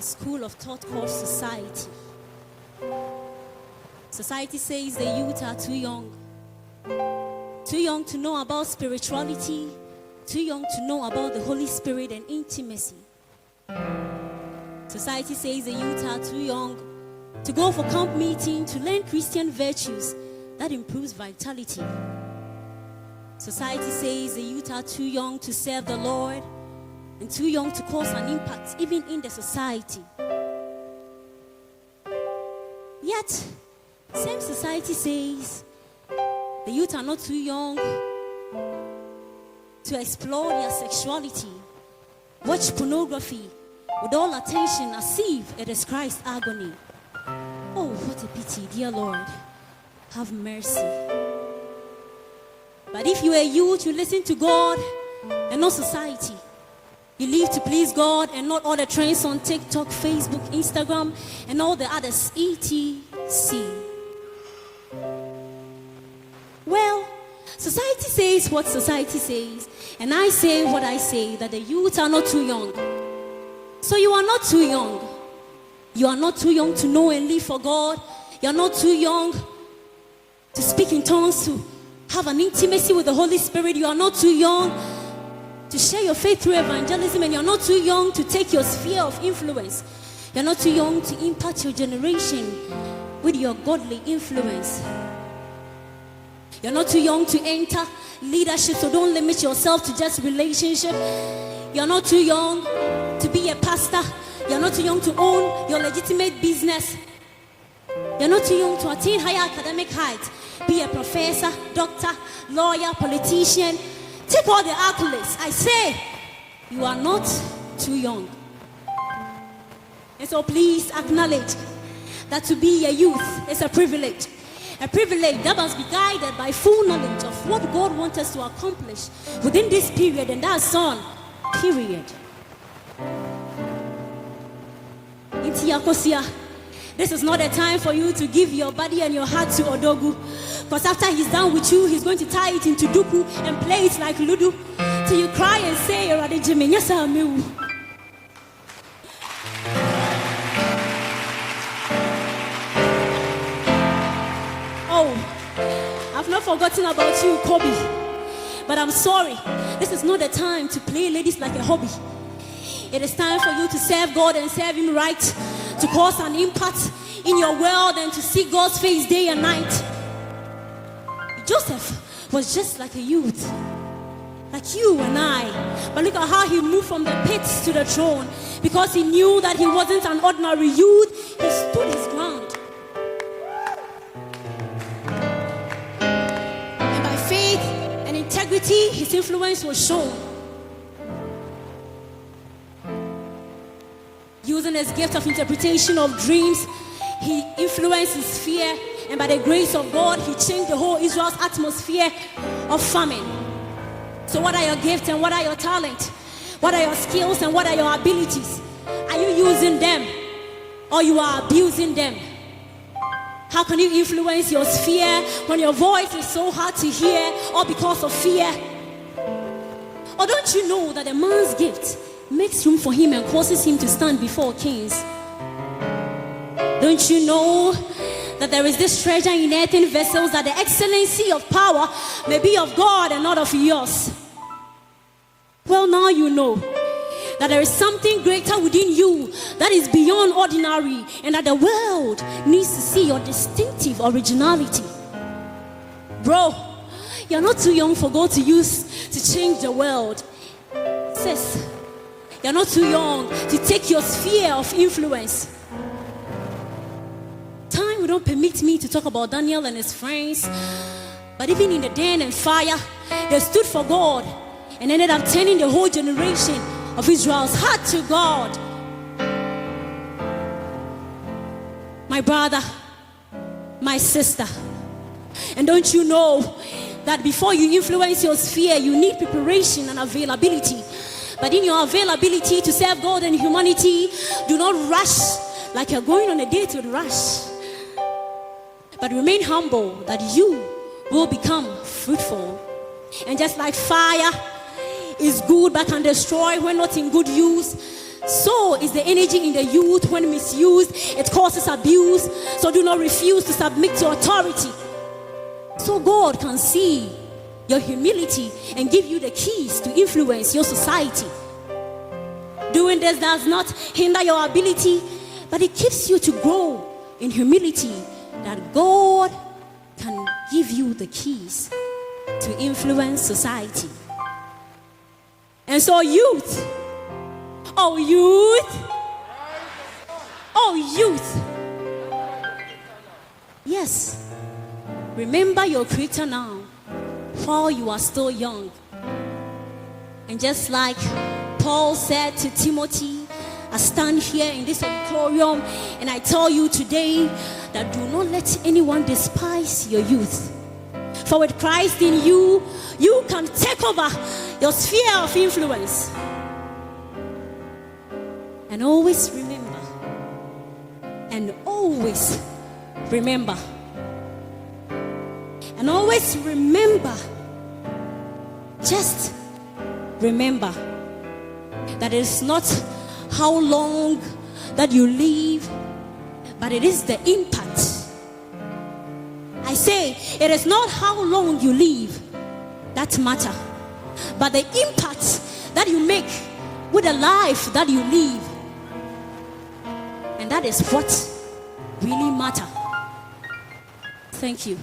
a school of thought called society. Society says the youth are too young to know about spirituality, too young to know about the Holy Spirit and intimacy. Society says the youth are too young to go for camp meeting, to learn Christian virtues that improves vitality. Society says the youth are too young to serve the Lord and too young to cause an impact even in the society. Yet, same society says the youth are not too young to explore their sexuality, watch pornography with all attention as if it is Christ's agony. Oh, what a pity, dear Lord. Have mercy. But if you are a youth, you listen to God and not society. You live to please God and not all the trends on TikTok, Facebook, Instagram, and all the others, etc. Well, society says what society says, and I say what I say, that the youth are not too young. So you are not too young. You are not too young to know and live for God. You are not too young to speak in tongues, to have an intimacy with the Holy Spirit. You are not too young to share your faith through evangelism, and you are not too young to take your sphere of influence. You are not too young to impact your generation with your godly influence. You are not too young to enter leadership, so don't limit yourself to just relationship. You are not too young to be a pastor. You are not too young to own your legitimate business. You are not too young to attain higher academic heights. Be a professor, doctor, lawyer, politician. Take all the accolades. I say, you are not too young. And so please acknowledge that to be a youth is a privilege. A privilege that must be guided by full knowledge of what God wants us to accomplish within this period, and that's on period. This is not a time for you to give your body and your heart to Odogu, because after he's done with you, he's going to tie it into Duku and play it like Ludu till you cry and say, Oh, I've not forgotten about you, Kobe, but I'm sorry. This is not the time to play ladies like a hobby. It is time for you to serve God and serve Him right, to cause an impact in your world and to seek God's face day and night. Joseph was just like a youth, like you and I. But look at how he moved from the pits to the throne, because he knew that he wasn't an ordinary youth. He stood his ground. And by faith and integrity, his influence was shown. Using his gift of interpretation of dreams, he influenced his sphere, and by the grace of God, he changed the whole Israel's atmosphere of famine. So what are your gifts and what are your talents? What are your skills and what are your abilities? Are you using them or you are abusing them? How can you influence your sphere when your voice is so hard to hear, or because of fear? Or don't you know that a man's gift makes room for him and causes him to stand before kings? Don't you know that there is this treasure in earthen vessels, that the excellency of power may be of God and not of yours? Well, now you know that there is something greater within you that is beyond ordinary, and that the world needs to see your distinctive originality. Bro, you're not too young for God to use to change the world. Sis, you're not too young to take your sphere of influence. Time will not permit me to talk about Daniel and his friends, but even in the den and fire, they stood for God and ended up turning the whole generation of Israel's heart to God. My brother, my sister, and don't you know that before you influence your sphere, you need preparation and availability? But in your availability to serve God and humanity, do not rush like you're going on a date with rush, but remain humble, that you will become fruitful. And just like fire is good but can destroy when not in good use, So is the energy in the youth. When misused, it causes abuse. So do not refuse to submit to authority, so God can see your humility and give you the keys to influence your society. Doing this does not hinder your ability, but it keeps you to grow in humility, that God can give you the keys to influence society. And so youth, oh youth, yes, remember your Creator now while you are still young. And just like Paul said to Timothy, I stand here in this auditorium and I tell you today that do not let anyone despise your youth. For with Christ in you, you can take over your sphere of influence. And always remember, and always remember, and always remember, just remember that it is not how long that you live, but it is the impact. I say it is not how long you live that matter, but the impact that you make with the life that you live. And that is what really matters. Thank you.